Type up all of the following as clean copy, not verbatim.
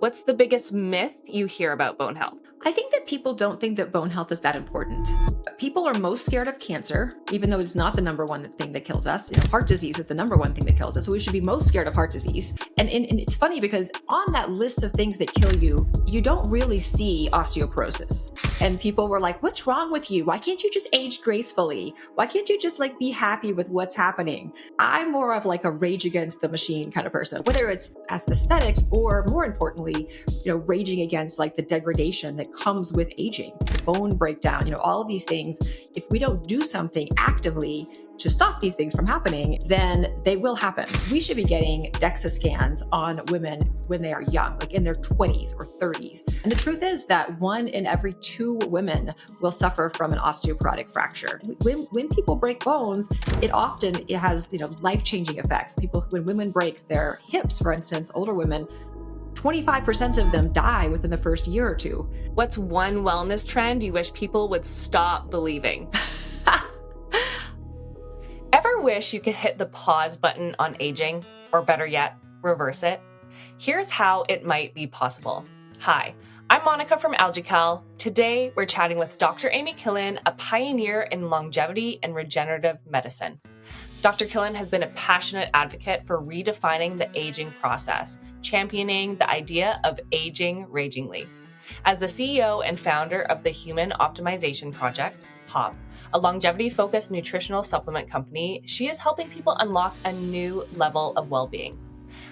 What's the biggest myth you hear about bone health? I think that people don't think that bone health is that important. People are most scared of cancer, even though it's not the number one thing that kills us. Heart disease is the number one thing that kills us. So we should be most scared of heart disease. And it's funny because on that list of things that kill you, you don't really see osteoporosis. And people were like, what's wrong with you? Why can't you just age gracefully? Why can't you just be happy with what's happening? I'm more of a rage against the machine kind of person, whether it's as aesthetics or more importantly, raging against the degradation that comes with aging, bone breakdown, all of these things. If we don't do something actively to stop these things from happening, then they will happen. We should be getting DEXA scans on women when they are young, in their 20s or 30s. And the truth is that 1 in every 2 women will suffer from an osteoporotic fracture. When people break bones, it has life-changing effects. When women break their hips, for instance, older women, 25% of them die within the first year or two. What's one wellness trend you wish people would stop believing? Ever wish you could hit the pause button on aging, or better yet, reverse it? Here's how it might be possible. Hi, I'm Monica from AlgaCal. Today, we're chatting with Dr. Amy Killen, a pioneer in longevity and regenerative medicine. Dr. Killen has been a passionate advocate for redefining the aging process, championing the idea of aging ragingly. As the CEO and founder of the Human Optimization Project, HOP, a longevity-focused nutritional supplement company, she is helping people unlock a new level of well-being.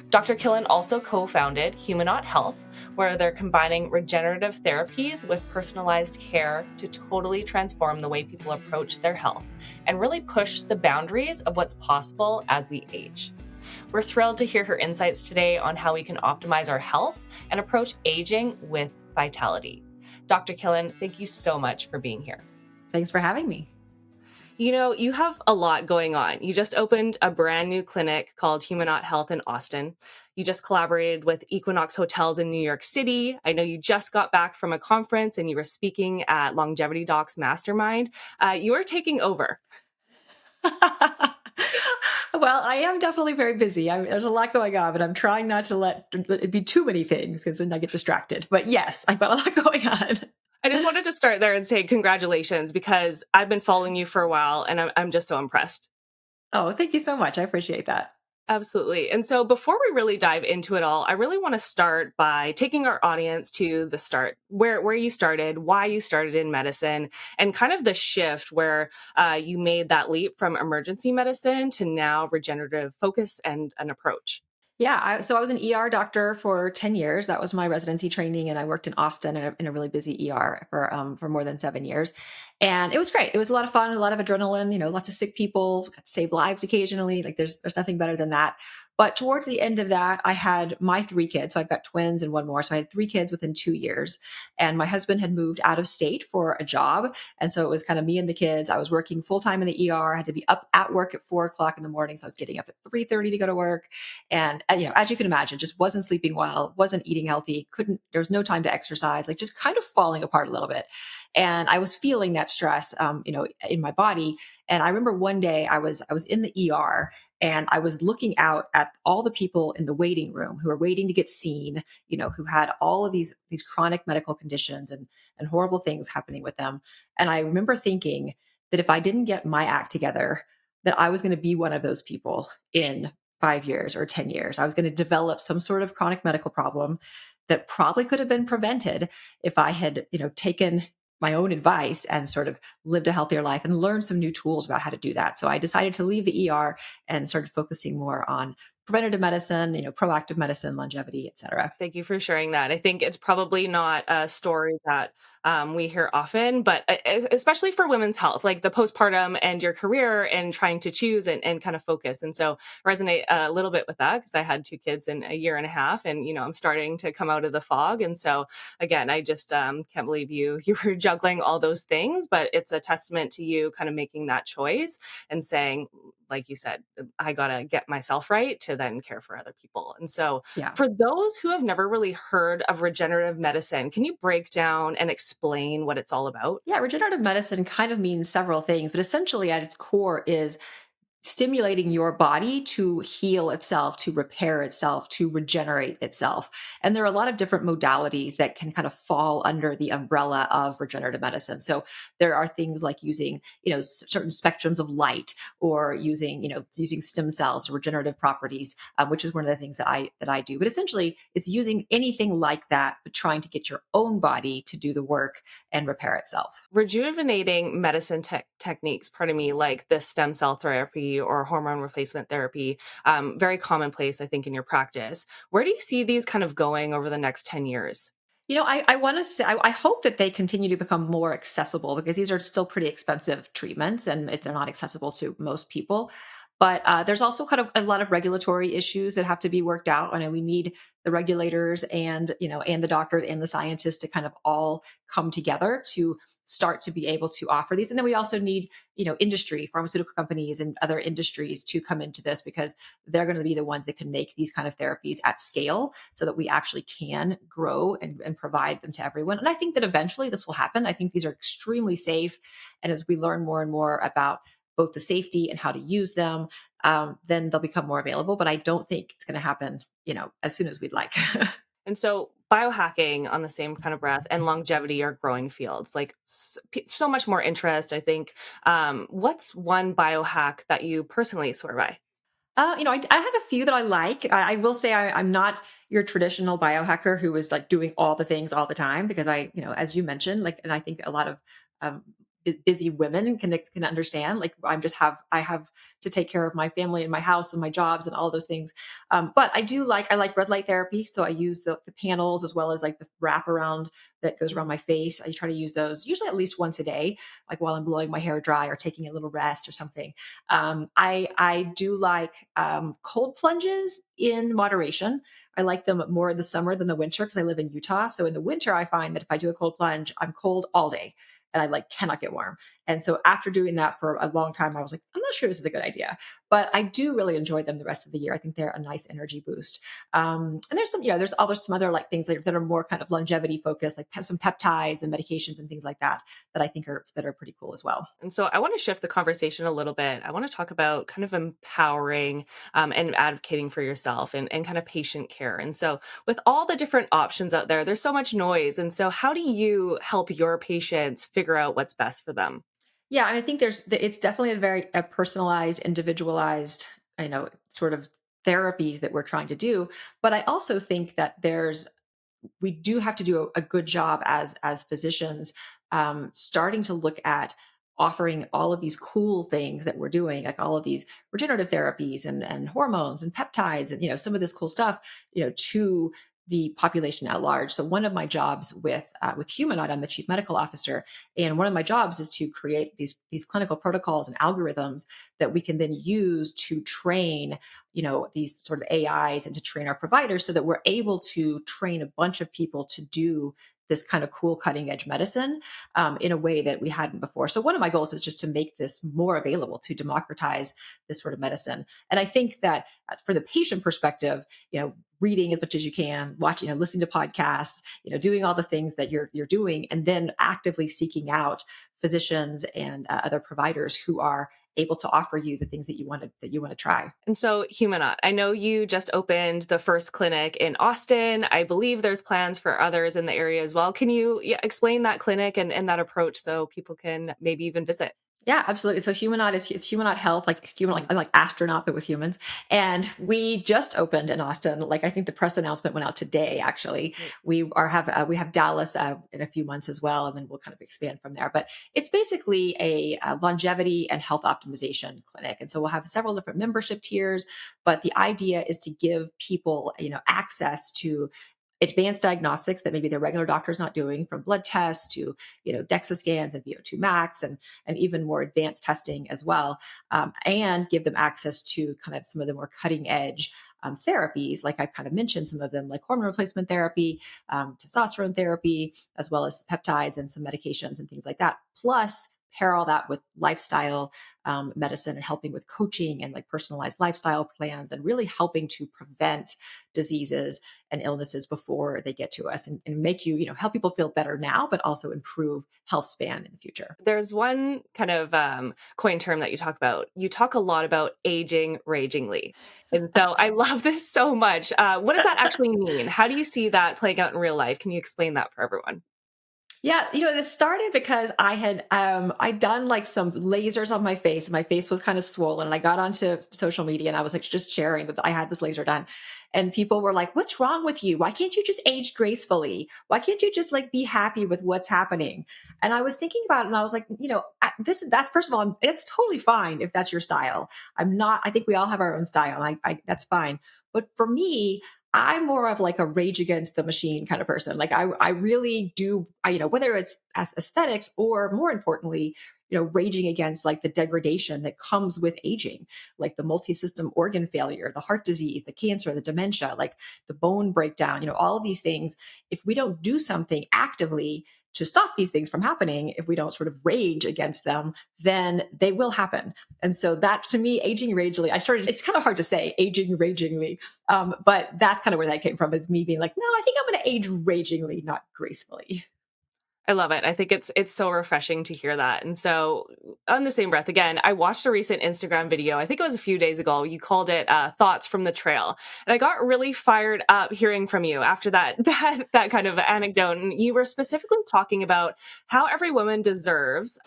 Dr. Killen also co-founded Humanot Health, where they're combining regenerative therapies with personalized care to totally transform the way people approach their health and really push the boundaries of what's possible as we age. We're thrilled to hear her insights today on how we can optimize our health and approach aging with vitality. Dr. Killen, thank you so much for being here. Thanks for having me. You have a lot going on. You just opened a brand new clinic called Humanot Health in Austin. You just collaborated with Equinox Hotels in New York City. I know you just got back from a conference and you were speaking at Longevity Docs Mastermind. You are taking over. Well, I am definitely very busy. There's a lot going on, but I'm trying not to let it be too many things because then I get distracted. But yes, I've got a lot going on. I just wanted to start there and say congratulations because I've been following you for a while and I'm just so impressed. Oh, thank you so much. I appreciate that. Absolutely. And so before we really dive into it all, I really want to start by taking our audience to the start, where you started, why you started in medicine, and kind of the shift where you made that leap from emergency medicine to now regenerative focus and an approach. Yeah, so I was an ER doctor for 10 years. That was my residency training, and I worked in Austin in a really busy ER for more than 7 years. And it was great. It was a lot of fun, a lot of adrenaline, lots of sick people, got to save lives occasionally. There's nothing better than that. But towards the end of that, I had my 3 kids. So I've got twins and one more. So I had 3 kids within 2 years. And my husband had moved out of state for a job. And so it was kind of me and the kids. I was working full time in the ER. I had to be up at work at 4 o'clock in the morning. So I was getting up at 3:30 to go to work. And, as you can imagine, just wasn't sleeping well, wasn't eating healthy, there was no time to exercise, just kind of falling apart a little bit. And I was feeling that stress, in my body. And I remember one day I was in the ER and I was looking out at all the people in the waiting room who were waiting to get seen, who had all of these chronic medical conditions and horrible things happening with them. And I remember thinking that if I didn't get my act together, that I was going to be one of those people in 5 years or 10 years. I was going to develop some sort of chronic medical problem that probably could have been prevented if I had, taken my own advice and sort of lived a healthier life and learned some new tools about how to do that. So I decided to leave the ER and started focusing more on preventative medicine, proactive medicine, longevity, et cetera. Thank you for sharing that. I think it's probably not a story that we hear often, but especially for women's health, like the postpartum and your career and trying to choose and kind of focus. And so I resonate a little bit with that because I had 2 kids in a year and a half and, I'm starting to come out of the fog. And so again, I just can't believe you were juggling all those things, but it's a testament to you kind of making that choice and saying, like you said, I got to get myself right to then care for other people. And so Yeah. for those who have never really heard of regenerative medicine, can you break down and explain what it's all about? Yeah, regenerative medicine kind of means several things, but essentially at its core is stimulating your body to heal itself, to repair itself, to regenerate itself. And there are a lot of different modalities that can kind of fall under the umbrella of regenerative medicine. So there are things like using, certain spectrums of light, or using stem cells or regenerative properties, which is one of the things that I do. But essentially, it's using anything like that, but trying to get your own body to do the work and repair itself. Rejuvenating medicine techniques, pardon me, like the stem cell therapy or hormone replacement therapy, very commonplace, I think, in your practice. Where do you see these kind of going over the next 10 years? I want to say, I hope that they continue to become more accessible, because these are still pretty expensive treatments, and if they're not accessible to most people. But there's also kind of a lot of regulatory issues that have to be worked out. I know we need the regulators and the doctors and the scientists to kind of all come together to start to be able to offer these. And then we also need, industry, pharmaceutical companies and other industries to come into this, because they're going to be the ones that can make these kind of therapies at scale, so that we actually can grow and provide them to everyone. And I think that eventually this will happen. I think these are extremely safe. And as we learn more and more about both the safety and how to use them, then they'll become more available. But I don't think it's going to happen, as soon as we'd like. And so biohacking on the same kind of breath and longevity are growing fields, like so much more interest, I think. What's one biohack that you personally swear by? I have a few that I like. I will say I'm not your traditional biohacker who is like doing all the things all the time, because as you mentioned, like, and I think a lot of um, busy women can understand. Like, I have to take care of my family and my house and my jobs and all those things. But I like red light therapy, so I use the panels, as well as like the wrap around that goes around my face. I try to use those usually at least once a day, like while I'm blowing my hair dry or taking a little rest or something. I do like cold plunges in moderation. I like them more in the summer than the winter, because I live in Utah. So in the winter, I find that if I do a cold plunge, I'm cold all day, and I like cannot get warm. And so after doing that for a long time, I was like, I'm not sure this is a good idea, but I do really enjoy them the rest of the year. I think they're a nice energy boost. And there's some other like things that are more kind of longevity focused, like some peptides and medications and things like that I think are pretty cool as well. And so I want to shift the conversation a little bit. I want to talk about kind of empowering and advocating for yourself and kind of patient care. And so, with all the different options out there, there's so much noise. And so, how do you help your patients figure out what's best for them? Yeah, and I think it's definitely a personalized, individualized, sort of therapies that we're trying to do. But I also think that we do have to do a good job as physicians, starting to look at offering all of these cool things that we're doing, like all of these regenerative therapies and hormones and peptides, and some of this cool stuff, to the population at large. So one of my jobs with Humanoid, I'm the chief medical officer, and one of my jobs is to create these clinical protocols and algorithms that we can then use to train these sort of AIs, and to train our providers, so that we're able to train a bunch of people to do this kind of cool cutting edge medicine, in a way that we hadn't before. So one of my goals is just to make this more available, to democratize this sort of medicine. And I think that for the patient perspective, reading as much as you can, watching, listening to podcasts, doing all the things that you're doing, and then actively seeking out physicians and other providers who are able to offer you the things that you want to try. And so, Humanot, I know you just opened the first clinic in Austin. I believe there's plans for others in the area as well. Can you explain that clinic and that approach so people can maybe even visit? Yeah, absolutely. So Humanot it's Humanot Health, like astronaut, but with humans. And we just opened in Austin. Like, I think the press announcement went out today. Actually, Great. we have Dallas in a few months as well, and then we'll kind of expand from there. But it's basically a longevity and health optimization clinic, and so we'll have several different membership tiers. But the idea is to give people, access to advanced diagnostics that maybe their regular doctor's not doing, from blood tests to DEXA scans and VO2 max, and even more advanced testing as well, and give them access to kind of some of the more cutting edge therapies, like I've kind of mentioned some of them, like hormone replacement therapy, testosterone therapy, as well as peptides and some medications and things like that, plus pair all that with lifestyle medicine and helping with coaching and like personalized lifestyle plans and really helping to prevent diseases and illnesses before they get to us and make help people feel better now, but also improve health span in the future. There's one kind of coin term that you talk about. You talk a lot about aging ragingly. And so I love this so much. What does that actually mean? How do you see that playing out in real life? Can you explain that for everyone? Yeah, this started because I'd done like some lasers on my face. My face was kind of swollen, and I got onto social media and I was like just sharing that I had this laser done. And people were like, "What's wrong with you? Why can't you just age gracefully? Why can't you just like be happy with what's happening?" And I was thinking about it and I was like, that's first of all, it's totally fine if that's your style. I think we all have our own style. That's fine. But for me, I'm more of like a rage against the machine kind of person. Like I really do, whether it's as aesthetics or more importantly, raging against like the degradation that comes with aging, like the multi-system organ failure, the heart disease, the cancer, the dementia, like the bone breakdown, all of these things. If we don't do something actively to stop these things from happening, if we don't sort of rage against them, then they will happen. And so that to me, aging ragingly, it's kind of hard to say aging ragingly, but that's kind of where that came from, is me being like, no, I think I'm going to age ragingly, not gracefully. I love it. I think it's so refreshing to hear that. And so, on the same breath, again, I watched a recent Instagram video. I think it was a few days ago. You called it "Thoughts from the Trail," and I got really fired up hearing from you after that that kind of anecdote. And you were specifically talking about how every woman deserves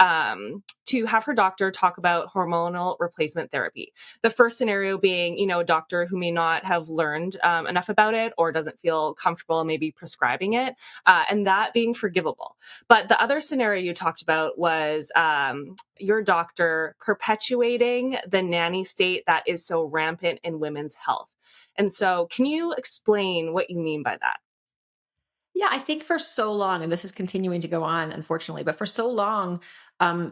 to have her doctor talk about hormonal replacement therapy. The first scenario being, a doctor who may not have learned enough about it or doesn't feel comfortable maybe prescribing it, and that being forgivable. But the other scenario you talked about was your doctor perpetuating the nanny state that is so rampant in women's health. And so, can you explain what you mean by that? Yeah, I think for so long, and this is continuing to go on, unfortunately, but for so long,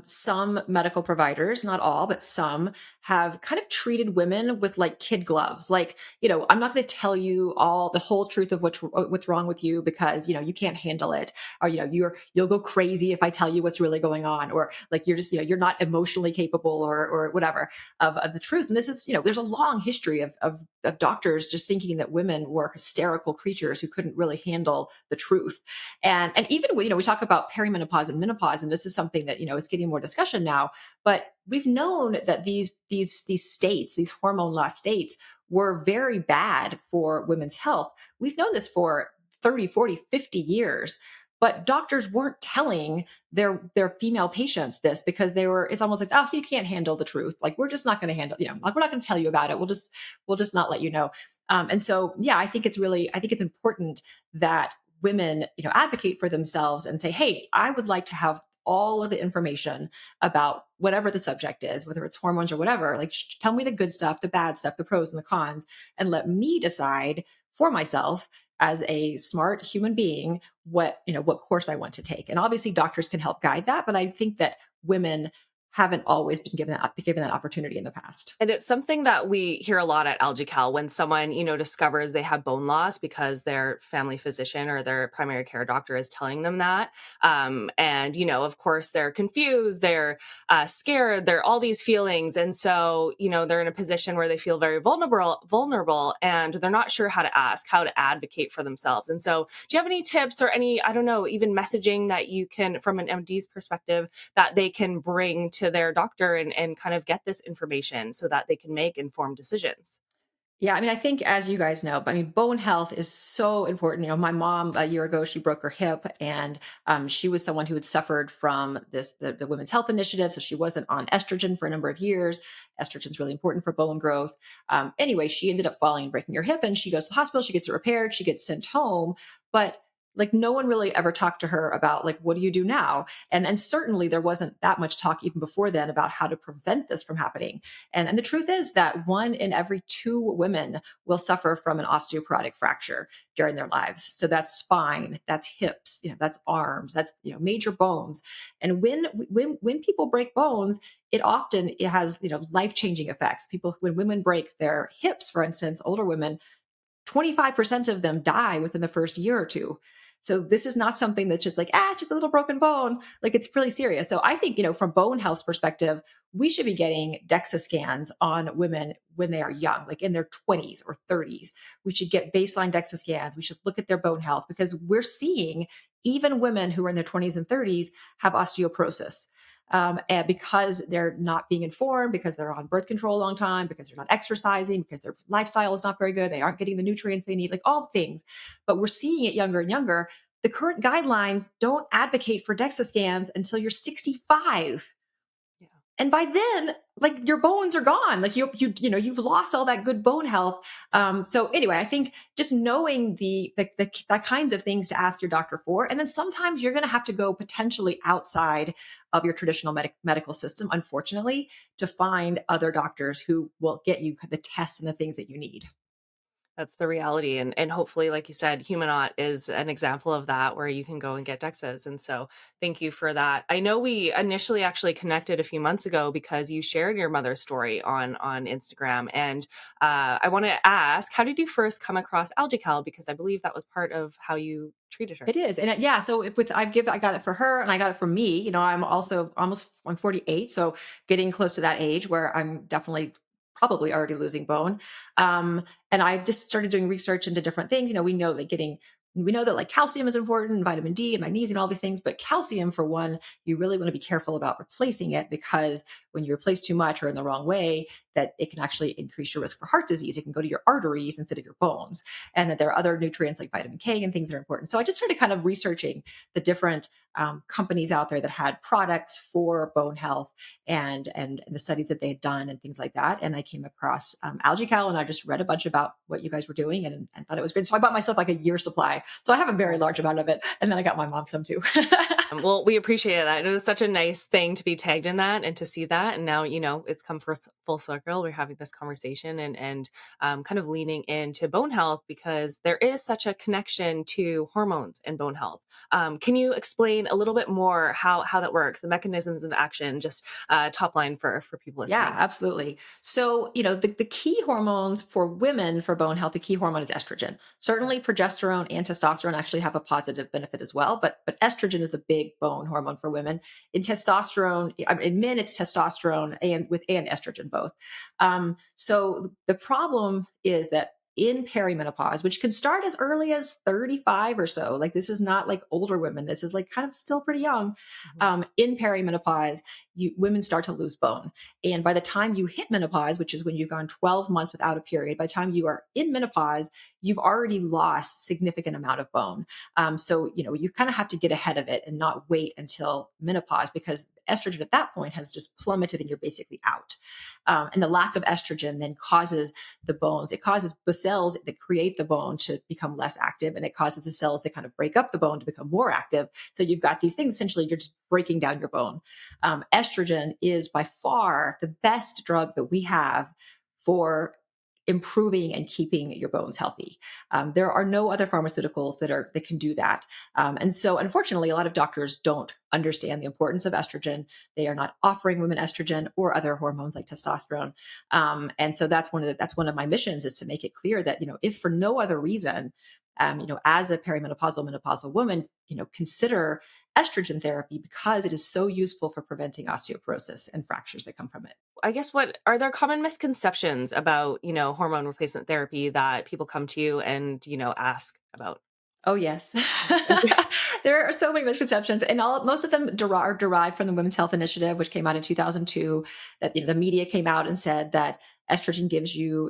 some medical providers, not all, but some, have kind of treated women with like kid gloves. Like, I'm not going to tell you all the whole truth of what's wrong with you because you can't handle it, or you'll go crazy if I tell you what's really going on, or like you're just you're not emotionally capable, or whatever of the truth. And this is there's a long history of doctors just thinking that women were hysterical creatures who couldn't really handle the truth. And even we talk about perimenopause and menopause, and this is something that is getting more discussion now. But we've known that these states, these hormone loss states, were very bad for women's health. We've known this for 30, 40, 50 years. But doctors weren't telling their female patients this because it's almost like, oh, you can't handle the truth. Like, we're just not going to handle, like, we're not going to tell you about it. We'll just not let you know. And so, yeah, I think it's important that women, advocate for themselves and say, hey, I would like to have all of the information about whatever the subject is, whether it's hormones or whatever. Like, tell me the good stuff, the bad stuff, the pros and the cons, and let me decide for myself as a smart human being what course I want to take. And obviously doctors can help guide that, but I think that women haven't always been given that opportunity in the past. And it's something that we hear a lot at AlgaCal when someone, discovers they have bone loss because their family physician or their primary care doctor is telling them that. And, of course, they're confused, they're scared, they're all these feelings. And so, they're in a position where they feel very vulnerable, and they're not sure how to ask, how to advocate for themselves. And so, do you have any tips or any, I don't know, even messaging that you can, from an MD's perspective, that they can bring to their doctor and kind of get this information so that they can make informed decisions? Yeah, I mean, I think as you guys know, but I mean, bone health is so important. My mom a year ago, she broke her hip, and she was someone who had suffered from the Women's Health Initiative, so she wasn't on estrogen for a number of years. Estrogen is really important for bone growth. Anyway, she ended up falling and breaking her hip, and she goes to the hospital. She gets it repaired. She gets sent home, but like no one really ever talked to her about like, what do you do now? And certainly there wasn't that much talk even before then about how to prevent this from happening. And the truth is that 1 in every 2 women will suffer from an osteoporotic fracture during their lives. So that's spine, that's hips, that's arms, that's major bones. And when people break bones, it has life-changing effects. When women break their hips, for instance, older women, 25% of them die within the first year or two. So this is not something that's just like, it's just a little broken bone. Like, it's really serious. So I think, from bone health perspective, we should be getting DEXA scans on women when they are young, like in their 20s or 30s. We should get baseline DEXA scans. We should look at their bone health, because we're seeing even women who are in their 20s and 30s have osteoporosis. And because they're not being informed, because they're on birth control a long time, because they're not exercising, because their lifestyle is not very good, they aren't getting the nutrients they need, like all things. But we're seeing it younger and younger. The current guidelines don't advocate for DEXA scans until you're 65. Yeah. And by then, like, your bones are gone. Like, you've lost all that good bone health. So anyway, I think just knowing the kinds of things to ask your doctor for, and then sometimes you're going to have to go potentially outside of your traditional medical system, unfortunately, to find other doctors who will get you the tests and the things that you need. That's the reality, and hopefully, like you said, Humanot is an example of that where you can go and get DEXAs, and so thank you for that. I know we initially actually connected a few months ago because you shared your mother's story on Instagram, and I want to ask, how did you first come across AlgaCal? Because I believe that was part of how you treated her. It is. And yeah, so if with I got it for her and I got it for me. I'm also I'm 48, so getting close to that age where I'm definitely probably already losing bone. And I just started doing research into different things. We know that like calcium is important, and vitamin D and magnesium, all these things, but calcium, for one, you really want to be careful about replacing it, because when you replace too much or in the wrong way, that it can actually increase your risk for heart disease. It can go to your arteries instead of your bones, and that there are other nutrients like vitamin K and things that are important. So I just started kind of researching the different companies out there that had products for bone health, and the studies that they had done and things like that. And I came across AlgaCal, and I just read a bunch about what you guys were doing, and thought it was great. So I bought myself like a year supply. So I have a very large amount of it, and then I got my mom some too. Well, we appreciated that. It was such a nice thing to be tagged in that and to see that. And now, it's come full circle. We're having this conversation and kind of leaning into bone health because there is such a connection to hormones and bone health. Can you explain a little bit more how that works, the mechanisms of action, just top line for people Yeah, listening? absolutely. So, the key hormones for women for bone health, the key hormone is estrogen. Certainly progesterone and testosterone actually have a positive benefit as well, but estrogen is the big bone hormone for women. In testosterone, in men, it's testosterone and estrogen both. So the problem is that in perimenopause, which can start as early as 35 or so, like, this is not like older women, this is like kind of still pretty young. Mhm. In perimenopause, women start to lose bone. And by the time you hit menopause, which is when you've gone 12 months without a period, by the time you are in menopause, you've already lost significant amount of bone. So, you kind of have to get ahead of it and not wait until menopause, because estrogen at that point has just plummeted and you're basically out. And the lack of estrogen then causes it causes the cells that create the bone to become less active, and it causes the cells that kind of break up the bone to become more active. So you've got these things, essentially, you're just breaking down your bone. Estrogen is by far the best drug that we have for improving and keeping your bones healthy. There are no other pharmaceuticals that can do that. And so, unfortunately, a lot of doctors don't understand the importance of estrogen. They are not offering women estrogen or other hormones like testosterone. And so that's one of my missions, is to make it clear that, if for no other reason, as a menopausal woman, consider estrogen therapy, because it is so useful for preventing osteoporosis and fractures that come from it. I guess, what are there common misconceptions about, hormone replacement therapy that people come to you and, ask about? Oh, yes. There are so many misconceptions, and most of them are derived from the Women's Health Initiative, which came out in 2002. That, the media came out and said that estrogen gives you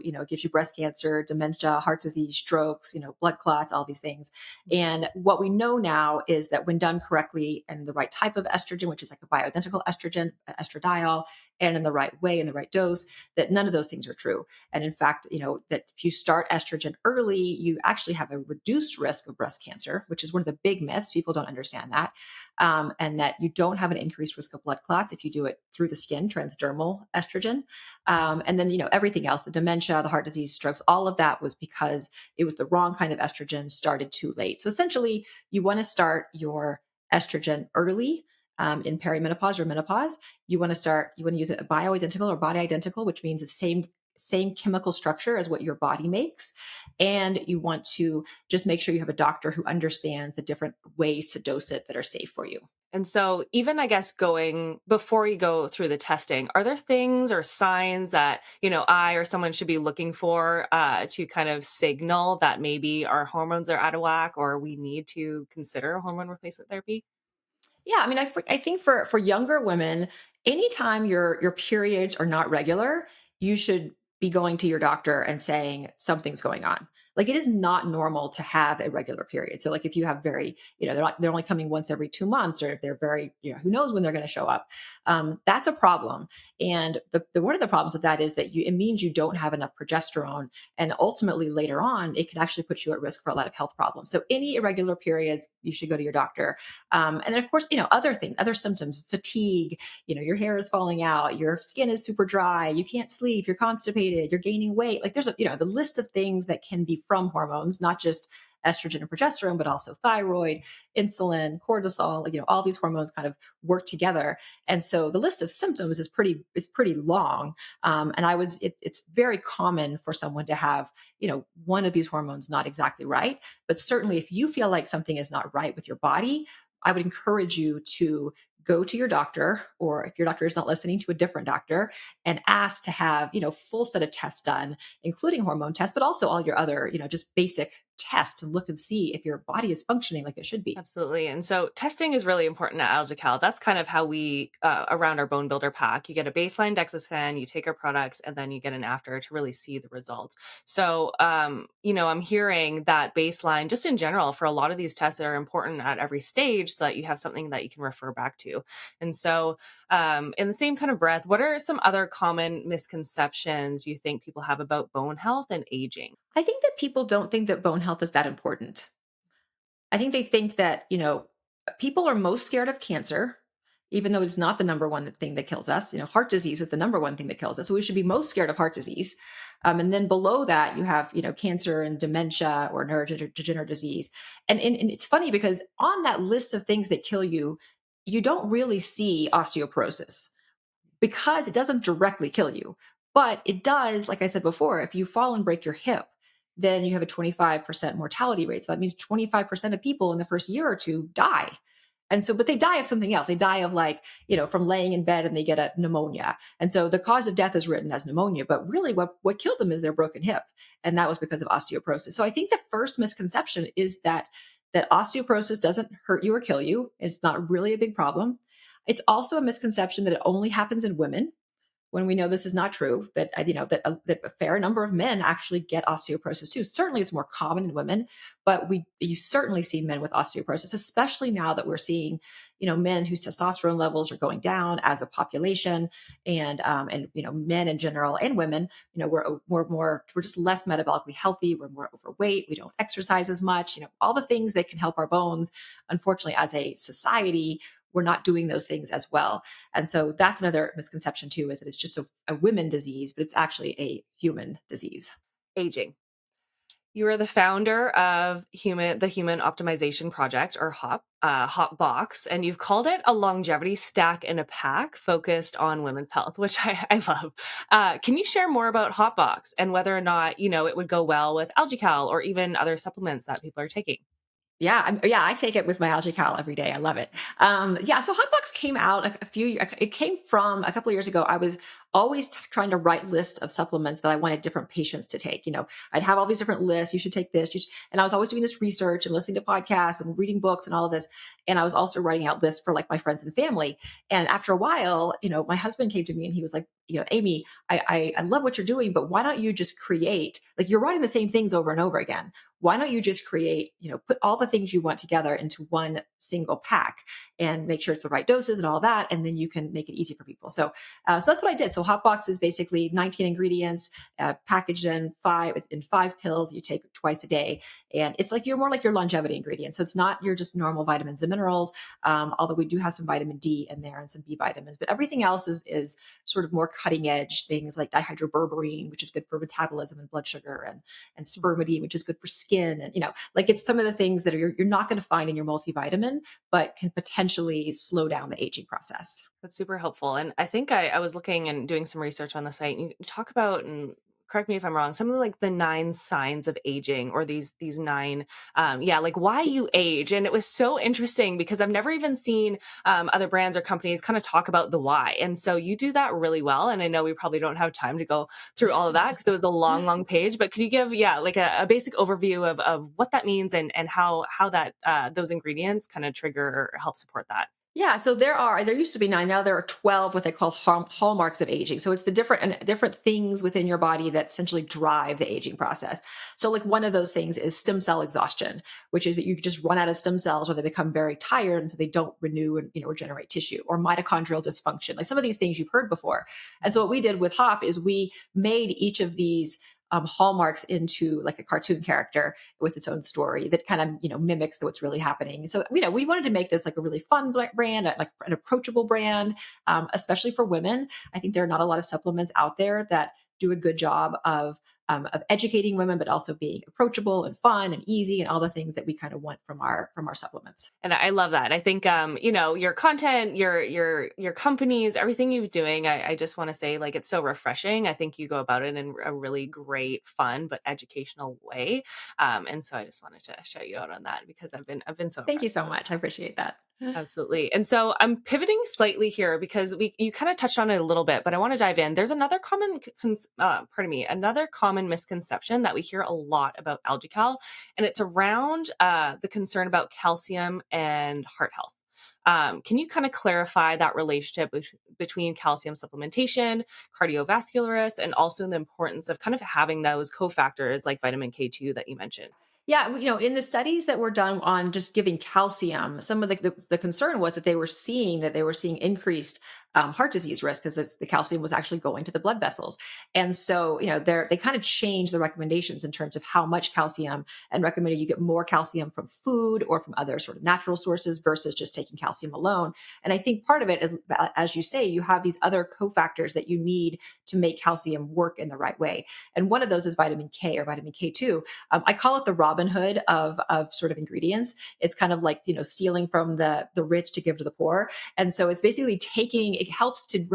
breast cancer, dementia, heart disease, strokes, blood clots, all these things. And what we know now is that when done correctly, and the right type of estrogen, which is like a bioidentical estrogen, estradiol, and in the right way, in the right dose, that none of those things are true. And in fact, that if you start estrogen early, you actually have a reduced risk of breast cancer, which is one of the big myths. People don't understand that. And that you don't have an increased risk of blood clots if you do it through the skin, transdermal estrogen. And then, everything else, the dementia, the heart disease, strokes, all of that was because it was the wrong kind of estrogen started too late. So essentially, you want to start your estrogen early. In perimenopause or menopause, you want to use it bioidentical or body identical, which means the same chemical structure as what your body makes. And you want to just make sure you have a doctor who understands the different ways to dose it that are safe for you. And so, even I guess going before you go through the testing, are there things or signs that, I or someone should be looking for to kind of signal that maybe our hormones are out of whack or we need to consider hormone replacement therapy? Yeah, I mean, I think for younger women, anytime your periods are not regular, you should be going to your doctor and saying something's going on. Like it is not normal to have irregular periods. So like if you have very, they're only coming once every 2 months, or if they're very, who knows when they're going to show up. That's a problem. And the one of the problems with that is that it means you don't have enough progesterone, and ultimately later on, it could actually put you at risk for a lot of health problems. So any irregular periods, you should go to your doctor. And then of course, other things, other symptoms, fatigue, your hair is falling out, your skin is super dry, you can't sleep, you're constipated, you're gaining weight. Like there's the list of things that can be from hormones, not just estrogen and progesterone, but also thyroid, insulin, cortisol, all these hormones kind of work together. And so the list of symptoms is pretty long. And it's very common for someone to have, one of these hormones not exactly right. But certainly if you feel like something is not right with your body, I would encourage you to go to your doctor, or if your doctor is not listening, to a different doctor, and ask to have, full set of tests done, including hormone tests, but also all your other, just basic tests to look and see if your body is functioning like it should be. Absolutely. And so testing is really important at AlgaCal. That's kind of how we, around our bone builder pack, you get a baseline DEXA scan, you take our products, and then you get an after to really see the results. So, I'm hearing that baseline, just in general, for a lot of these tests are important at every stage so that you have something that you can refer back to. And so, in the same kind of breath, what are some other common misconceptions you think people have about bone health and aging? I think that people don't think that bone health is that important. I think they think that, people are most scared of cancer, even though it's not the number one thing that kills us. Heart disease is the number one thing that kills us. So we should be most scared of heart disease. And then below that, you have, cancer and dementia or neurodegenerative disease. And it's funny because on that list of things that kill you, you don't really see osteoporosis because it doesn't directly kill you. But it does, like I said before, if you fall and break your hip, then you have a 25% mortality rate. So that means 25% of people in the first year or two die. And so, but they die of something else. They die of like, from laying in bed and they get a pneumonia. And so the cause of death is written as pneumonia, but really what killed them is their broken hip. And that was because of osteoporosis. So I think the first misconception is that osteoporosis doesn't hurt you or kill you. It's not really a big problem. It's also a misconception that it only happens in women, when we know this is not true, that that a fair number of men actually get osteoporosis too. Certainly it's more common in women, but you certainly see men with osteoporosis, especially now that we're seeing, men whose testosterone levels are going down as a population, and men in general and women, we're just less metabolically healthy, we're more overweight, we don't exercise as much, all the things that can help our bones. Unfortunately, as a society, we're not doing those things as well. And so that's another misconception too, is that it's just a women disease, but it's actually a human disease. Aging. You are the founder of the Human Optimization Project, or HOP Box, and you've called it a longevity stack in a pack focused on women's health, which I love. Can you share more about Hop Box and whether or not it would go well with AlgaCal or even other supplements that people are taking? Yeah, I take it with my algae cal every day. I love it. Yeah, so Hotbox came out it came from a couple of years ago. I was always trying to write lists of supplements that I wanted different patients to take. I'd have all these different lists. You should take this. And I was always doing this research and listening to podcasts and reading books and all of this. And I was also writing out lists for like my friends and family. And after a while, my husband came to me and he was like, Amy, I love what you're doing, but why don't you just create, like, you're writing the same things over and over again. Why don't you just create, put all the things you want together into one single pack and make sure it's the right doses and all that. And then you can make it easy for people. So that's what I did. So Hotbox is basically 19 ingredients, packaged in five pills you take twice a day. And it's like, you're more like your longevity ingredients. So it's not your just normal vitamins and minerals. Although we do have some vitamin D in there and some B vitamins, but everything else is sort of more cutting edge things like dihydroberberine, which is good for metabolism and blood sugar, and spermidine, which is good for skin. And, like, it's some of the things that you're not going to find in your multivitamin, but can potentially slow down the aging process. That's super helpful. And I think I was looking and doing some research on the site. And you talk about, and correct me if I'm wrong, something like the 9 signs of aging, or these 9, like why you age. And it was so interesting because I've never even seen other brands or companies kind of talk about the why. And so you do that really well. And I know we probably don't have time to go through all of that because it was a long, long page. But could you give, like a basic overview of what that means and how that those ingredients kind of trigger or help support that? Yeah, so there used to be 9, now there are 12 what they call hallmarks of aging. So it's the different things within your body that essentially drive the aging process. So like one of those things is stem cell exhaustion, which is that you just run out of stem cells or they become very tired and so they don't renew and regenerate tissue, or mitochondrial dysfunction. Like some of these things you've heard before. And so what we did with Hop is we made each of these hallmarks into like a cartoon character with its own story that kind of mimics what's really happening. So we wanted to make this like a really fun brand, like an approachable brand, especially for women. I think there are not a lot of supplements out there that do a good job of educating women, but also being approachable and fun and easy and all the things that we kind of want from our supplements. And I love that. I think, your content, your companies, everything you're doing, I just want to say, like, it's so refreshing. I think you go about it in a really great, fun, but educational way. And so I just wanted to show you out on that because I've been so Thank you impressed. so much. I appreciate that. Absolutely. And so I'm pivoting slightly here because you kind of touched on it a little bit, but I want to dive in. There's another another common misconception that we hear a lot about AlgaCal, and it's around the concern about calcium and heart health. Can you kind of clarify that relationship between calcium supplementation, cardiovascular risk, and also the importance of kind of having those cofactors like vitamin K2 that you mentioned? Yeah, in the studies that were done on just giving calcium, some of the concern was that they were seeing increased heart disease risk because the calcium was actually going to the blood vessels. And so, they kind of changed the recommendations in terms of how much calcium, and recommended you get more calcium from food or from other sort of natural sources versus just taking calcium alone. And I think part of it is, as you say, you have these other cofactors that you need to make calcium work in the right way. And one of those is vitamin K or vitamin K2. I call it the Robin Hood of sort of ingredients. It's kind of like stealing from the rich to give to the poor. And so it's basically it helps to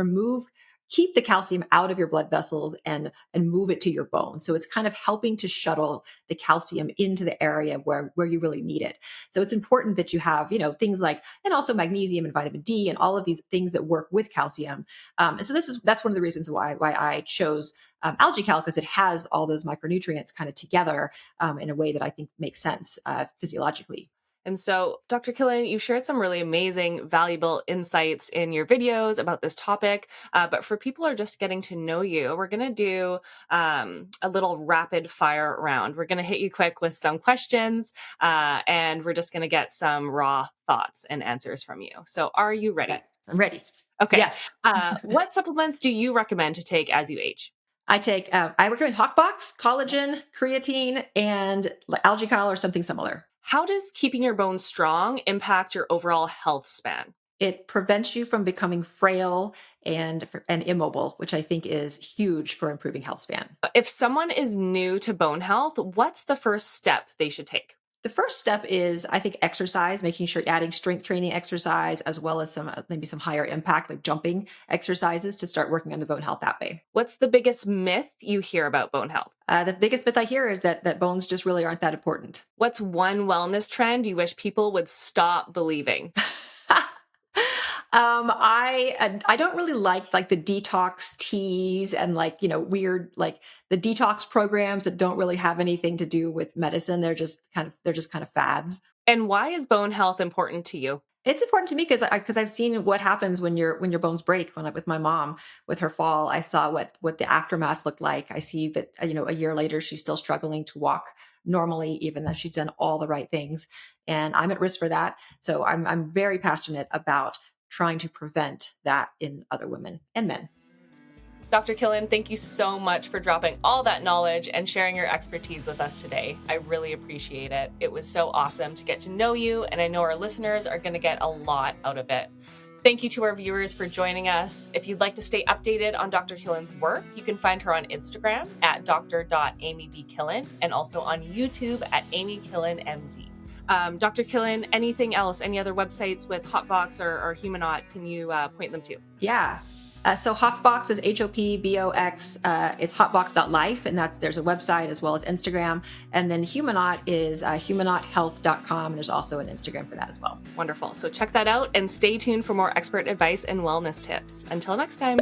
keep the calcium out of your blood vessels and move it to your bones. So it's kind of helping to shuttle the calcium into the area where you really need it. So it's important that you have things like, and also magnesium and vitamin D and all of these things that work with calcium. And so that's one of the reasons why I chose AlgaCal, because it has all those micronutrients kind of together in a way that I think makes sense physiologically. And so, Dr. Killen, you've shared some really amazing, valuable insights in your videos about this topic. But for people who are just getting to know you, we're going to do a little rapid fire round. We're going to hit you quick with some questions, and we're just going to get some raw thoughts and answers from you. So, are you ready? Okay, I'm ready. Okay. Yes. What supplements do you recommend to take as you age? I recommend Hawkbox, collagen, creatine, and AlgaCal or something similar. How does keeping your bones strong impact your overall health span? It prevents you from becoming frail and immobile, which I think is huge for improving health span. If someone is new to bone health, what's the first step they should take? The first step is, I think, exercise, making sure adding strength training exercise, as well as maybe some higher impact, like jumping exercises to start working on the bone health that way. What's the biggest myth you hear about bone health? The biggest myth I hear is that bones just really aren't that important. What's one wellness trend you wish people would stop believing? I don't really like the detox teas and weird the detox programs that don't really have anything to do with medicine. They're just kind of fads. And why is bone health important to you? It's important to me because I've seen what happens when your bones break. With my mom with her fall, I saw what the aftermath looked like. I see that a year later she's still struggling to walk normally, even though she's done all the right things, and I'm at risk for that. So I'm very passionate about trying to prevent that in other women and men. Dr. Killen, thank you so much for dropping all that knowledge and sharing your expertise with us today. I really appreciate it. It was so awesome to get to know you, and I know our listeners are going to get a lot out of it. Thank you to our viewers for joining us. If you'd like to stay updated on Dr. Killen's work, you can find her on Instagram at dr.amybkillen and also on YouTube at amykillenmd. Dr. Killen, anything else, any other websites with Hotbox or Humanaut, can you point them to? Yeah. So Hopbox is HOPBOX. It's hopbox.life, and there's a website as well as Instagram. And then Humanaut is humanauthealth.com. There's also an Instagram for that as well. Wonderful. So check that out and stay tuned for more expert advice and wellness tips. Until next time.